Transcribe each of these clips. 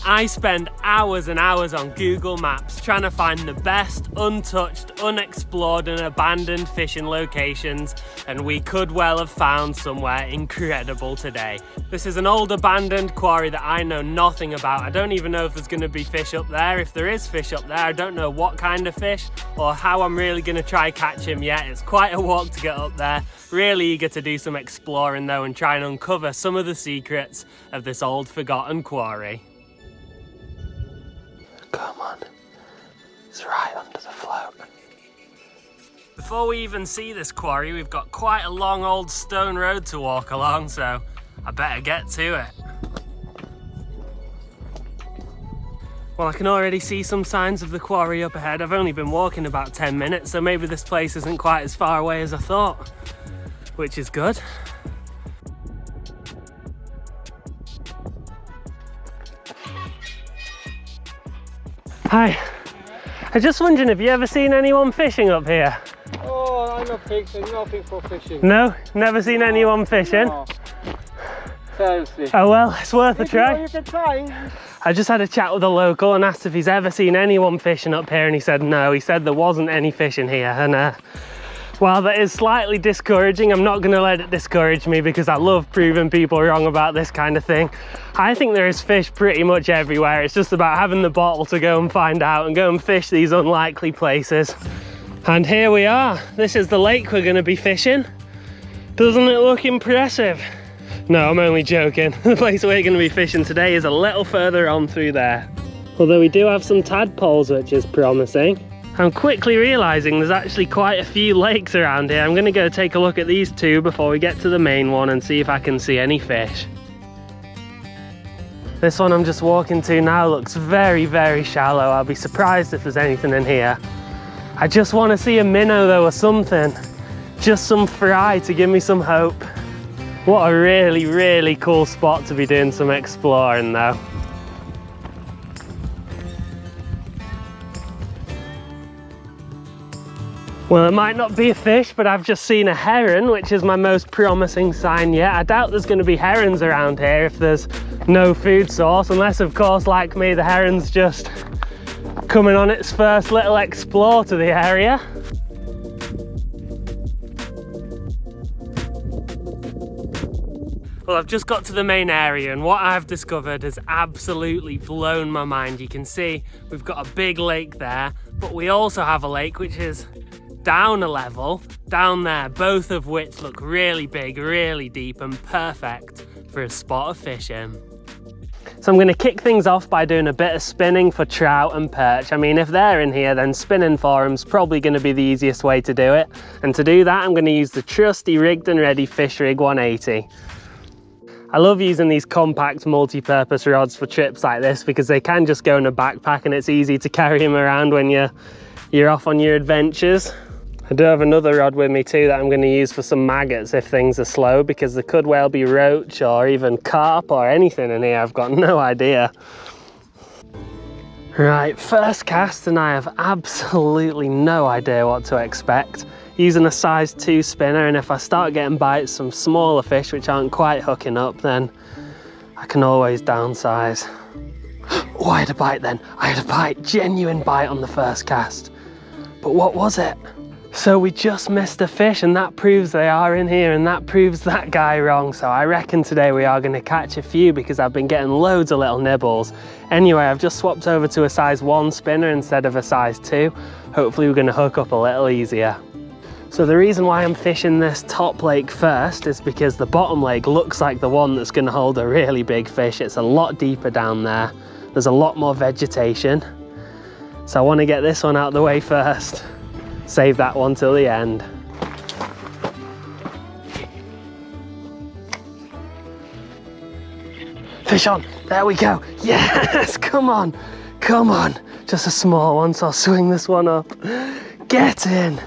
I spend hours and hours on Google Maps trying to find the best untouched, unexplored and abandoned fishing locations, and we could well have found somewhere incredible today. This is an old abandoned quarry that I know nothing about. I don't even know if there's going to be fish up there. If there is fish up there, I don't know what kind of fish or how I'm really going to try catch him yet. It's quite a walk to get up there. Really eager to do some exploring though and try and uncover some of the secrets of this old forgotten quarry. Come on, it's right under the float. Before we even see this quarry, we've got quite a long old stone road to walk along, so I better get to it. Well, I can already see some signs of the quarry up ahead. I've only been walking about 10 minutes, so maybe this place isn't quite as far away as I thought, which is good. Hi, I'm just wondering, have you ever seen anyone fishing up here? Oh, I'm not fishing, nothing for fishing. No? Never seen anyone fishing? No. Seriously. Oh well, it's worth a try. You can try. I just had a chat with a local and asked if he's ever seen anyone fishing up here, and he said no. He said there wasn't any fishing here, and while that is slightly discouraging, I'm not going to let it discourage me because I love proving people wrong about this kind of thing. I think there is fish pretty much everywhere. It's just about having the bottle to go and find out and go and fish these unlikely places. And here we are. This is the lake we're going to be fishing. Doesn't it look impressive? No, I'm only joking. The place we're going to be fishing today is a little further on through there. Although we do have some tadpoles, which is promising. I'm quickly realising there's actually quite a few lakes around here. I'm going to go take a look at these two before we get to the main one and see if I can see any fish. This one I'm just walking to now looks very, very shallow. I'll be surprised if there's anything in here. I just want to see a minnow though or something. Just some fry to give me some hope. What a really, really cool spot to be doing some exploring though. Well, it might not be a fish, but I've just seen a heron, which is my most promising sign yet. I doubt there's going to be herons around here if there's no food source, unless of course, like me, the heron's just coming on its first little explore to the area. Well, I've just got to the main area and what I've discovered has absolutely blown my mind. You can see we've got a big lake there, but we also have a lake which is down a level, down there, both of which look really big, really deep and perfect for a spot of fishing. So I'm going to kick things off by doing a bit of spinning for trout and perch. I mean, if they're in here, then spinning for them's probably going to be the easiest way to do it. And to do that, I'm going to use the trusty rigged and ready Fish Rig 180. I love using these compact multi-purpose rods for trips like this because they can just go in a backpack and it's easy to carry them around when you're off on your adventures. I do have another rod with me too that I'm going to use for some maggots if things are slow, because there could well be roach or even carp or anything in here. I've got no idea. Right, first cast and I have absolutely no idea what to expect. Using a size 2 spinner, and if I start getting bites from smaller fish which aren't quite hooking up, then I can always downsize. Oh, I had a bite then. I had a bite, genuine bite on the first cast. But what was it? So we just missed a fish, and that proves they are in here, and that proves that guy wrong. So I reckon today we are going to catch a few because I've been getting loads of little nibbles. Anyway, I've just swapped over to a size 1 spinner instead of a size 2. Hopefully we're going to hook up a little easier. So the reason why I'm fishing this top lake first is because the bottom lake looks like the one that's going to hold a really big fish. It's a lot deeper down there. There's a lot more vegetation. So I want to get this one out of the way first. Save that one till the end. Fish on, there we go. Yes, come on, come on. Just a small one, so I'll swing this one up. Get in.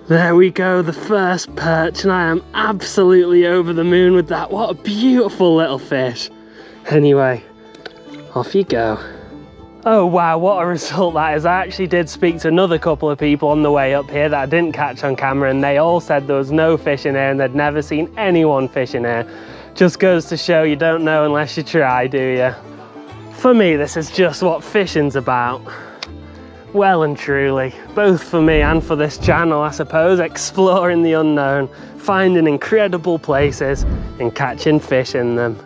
There we go, the first perch, and I am absolutely over the moon with that. What a beautiful little fish. Anyway, off you go. Oh wow, what a result that is. I actually did speak to another couple of people on the way up here that I didn't catch on camera, and they all said there was no fish in here and they'd never seen anyone fishing here. Just goes to show you don't know unless you try, do you? For me, this is just what fishing's about. Well and truly, both for me and for this channel, I suppose, exploring the unknown, finding incredible places and catching fish in them.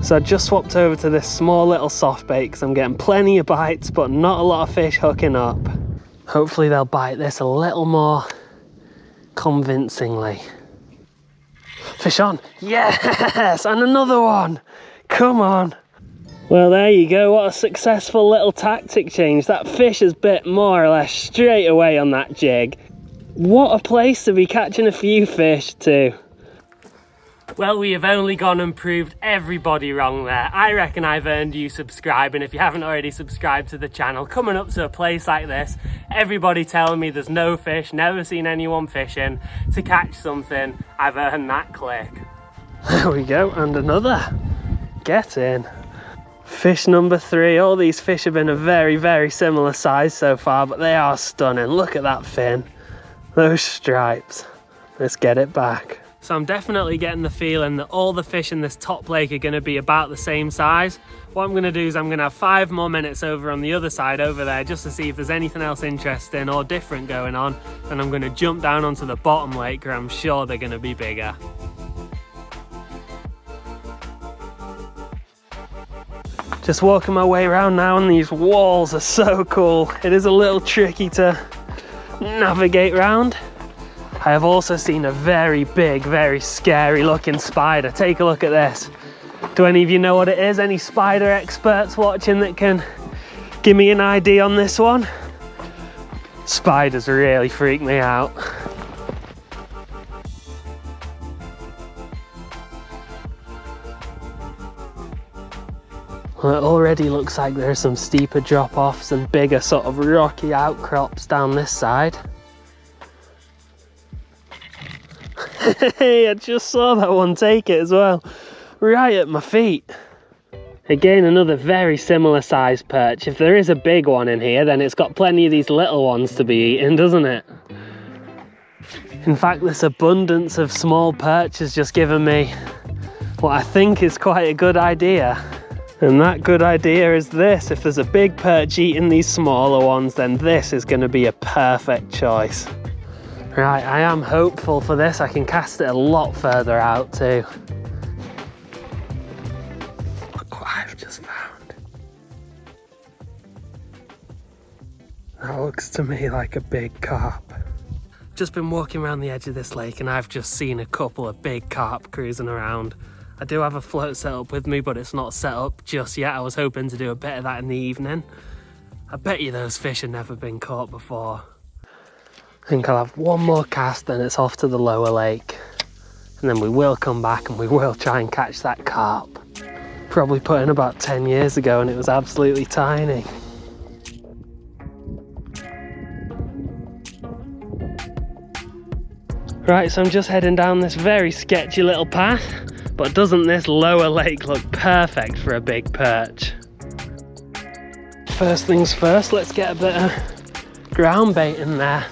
So I just swapped over to this small little soft bait because I'm getting plenty of bites but not a lot of fish hooking up. Hopefully they'll bite this a little more convincingly. Fish on, yes, and another one, come on. Well, there you go, what a successful little tactic change. That fish has bit more or less straight away on that jig. What a place to be catching a few fish too. Well, we have only gone and proved everybody wrong there. I reckon I've earned you subscribing. If you haven't already subscribed to the channel, coming up to a place like this, everybody telling me there's no fish, never seen anyone fishing, to catch something, I've earned that click. There we go, and another. Get in. Fish number 3. All these fish have been a very, very similar size so far, but they are stunning. Look at that fin, those stripes. Let's get it back. So I'm definitely getting the feeling that all the fish in this top lake are going to be about the same size. What I'm going to do is I'm going to have 5 more minutes over on the other side over there just to see if there's anything else interesting or different going on. And I'm going to jump down onto the bottom lake where I'm sure they're going to be bigger. Just walking my way around now, and these walls are so cool. It is a little tricky to navigate around. I have also seen a very big, very scary looking spider. Take a look at this. Do any of you know what it is? Any spider experts watching that can give me an idea on this one? Spiders really freak me out. Well, it already looks like there are some steeper drop-offs and bigger sort of rocky outcrops down this side. Hey, I just saw that one take it as well, right at my feet. Again, another very similar sized perch. If there is a big one in here, then it's got plenty of these little ones to be eating, doesn't it? In fact, this abundance of small perch has just given me what I think is quite a good idea. And that good idea is this: if there's a big perch eating these smaller ones, then this is going to be a perfect choice. Right, I am hopeful for this. I can cast it a lot further out too. Look what I've just found. That looks to me like a big carp. Just been walking around the edge of this lake and I've just seen a couple of big carp cruising around. I do have a float set up with me, but it's not set up just yet. I was hoping to do a bit of that in the evening. I bet you those fish have never been caught before. I think I'll have one more cast, then it's off to the lower lake. And then we will come back and we will try and catch that carp. Probably put in about 10 years ago and it was absolutely tiny. Right, so I'm just heading down this very sketchy little path, but doesn't this lower lake look perfect for a big perch? First things first, let's get a bit of ground bait in there.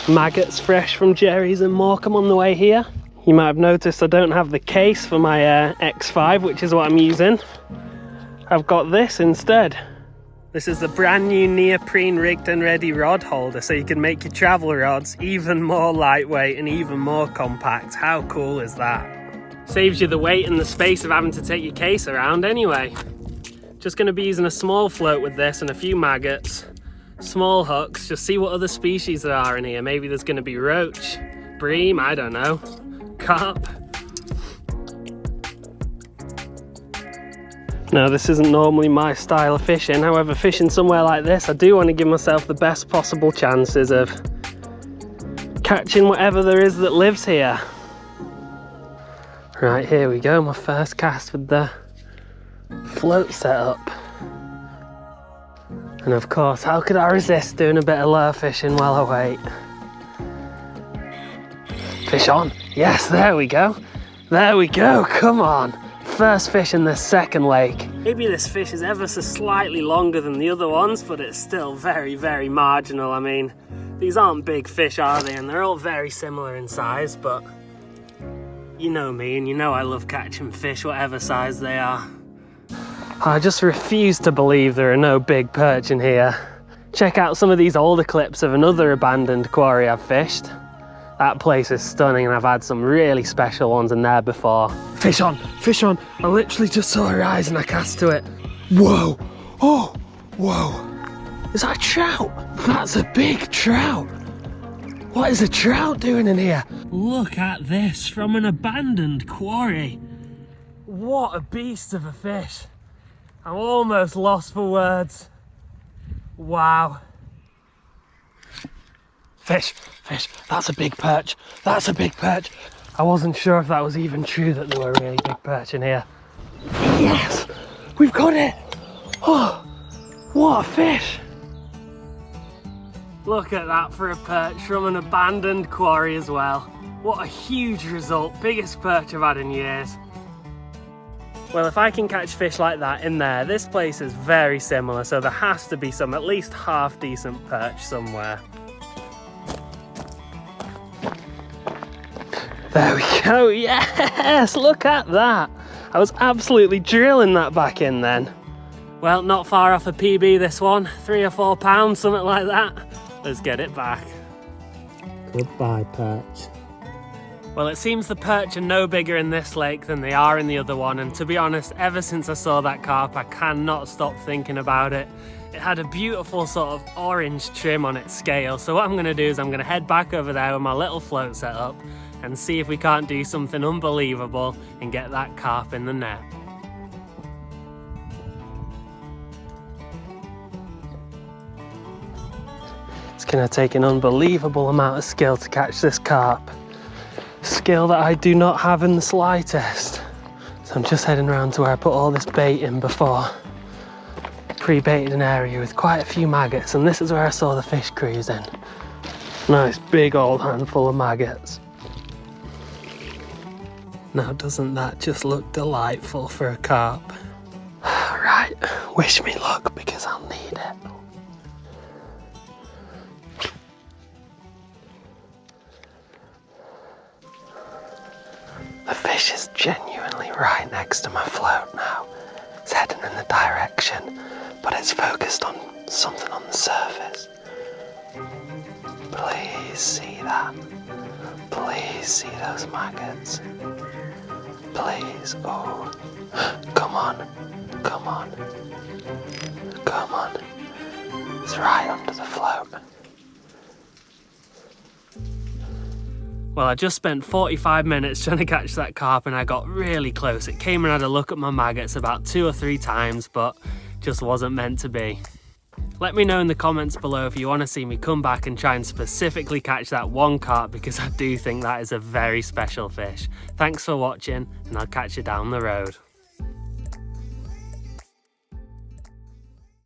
Maggots fresh from Jerry's and Morecambe on the way here. You might have noticed I don't have the case for my X5, which is what I'm using. I've got this instead. This is the brand new neoprene rigged and ready rod holder, so you can make your travel rods even more lightweight and even more compact. How cool is that? Saves you the weight and the space of having to take your case around anyway. Just going to be using a small float with this and a few maggots. Small hooks, just see what other species there are in here. Maybe there's going to be roach, bream, I don't know, carp. Now, this isn't normally my style of fishing. However, fishing somewhere like this, I do want to give myself the best possible chances of catching whatever there is that lives here. Right, here we go, my first cast with the float set up. And of course, how could I resist doing a bit of lure fishing while I wait? Fish on. Yes, there we go. There we go, come on. First fish in the second lake. Maybe this fish is ever so slightly longer than the other ones, but it's still very, very marginal. I mean, These aren't big fish, are they? And they're all very similar in size, but you know me and you know I love catching fish, whatever size they are. I just refuse to believe there are no big perch in here. Check out some of these older clips of another abandoned quarry I've fished. That place is stunning and I've had some really special ones in there before. Fish on, fish on. I literally just saw her eyes and I cast to it. Whoa, oh, whoa. Is that a trout? That's a big trout. What is a trout doing in here? Look at this from an abandoned quarry. What a beast of a fish. I'm almost lost for words. Wow. Fish, fish, that's a big perch. That's a big perch. I wasn't sure if that was even true that there were really big perch in here. Yes, we've got it. Oh, what a fish. Look at that for a perch from an abandoned quarry as well. What a huge result, biggest perch I've had in years. Well, if I can catch fish like that in there, this place is very similar, so there has to be some at least half decent perch somewhere. There we go, yes, look at that. I was absolutely drilling that back in then. Well, not far off a PB this one, 3 or 4 pounds, something like that. Let's get it back. Goodbye, perch. Well, it seems the perch are no bigger in this lake than they are in the other one, and to be honest, ever since I saw that carp, I cannot stop thinking about it. It had a beautiful sort of orange trim on its scale, so what I'm going to do is I'm going to head back over there with my little float set up and see if we can't do something unbelievable and get that carp in the net. It's going to take an unbelievable amount of skill to catch this carp. Skill that I do not have in the slightest. So I'm just heading around to where I put all this bait in before. Pre-baited an area with quite a few maggots, and this is where I saw the fish cruising. Nice big old handful of maggots. Now doesn't that just look delightful for a carp? Right, wish me luck because I'll need it. The fish is genuinely right next to my float now. It's heading in the direction, but it's focused on something on the surface. Please see that. Please see those maggots. Please, oh, come on, come on, come on. It's right under the float. Well, I just spent 45 minutes trying to catch that carp and I got really close. It came and had a look at my maggots about 2 or 3 times, but just wasn't meant to be. Let me know in the comments below if you want to see me come back and try and specifically catch that one carp, because I do think that is a very special fish. Thanks for watching, and I'll catch you down the road.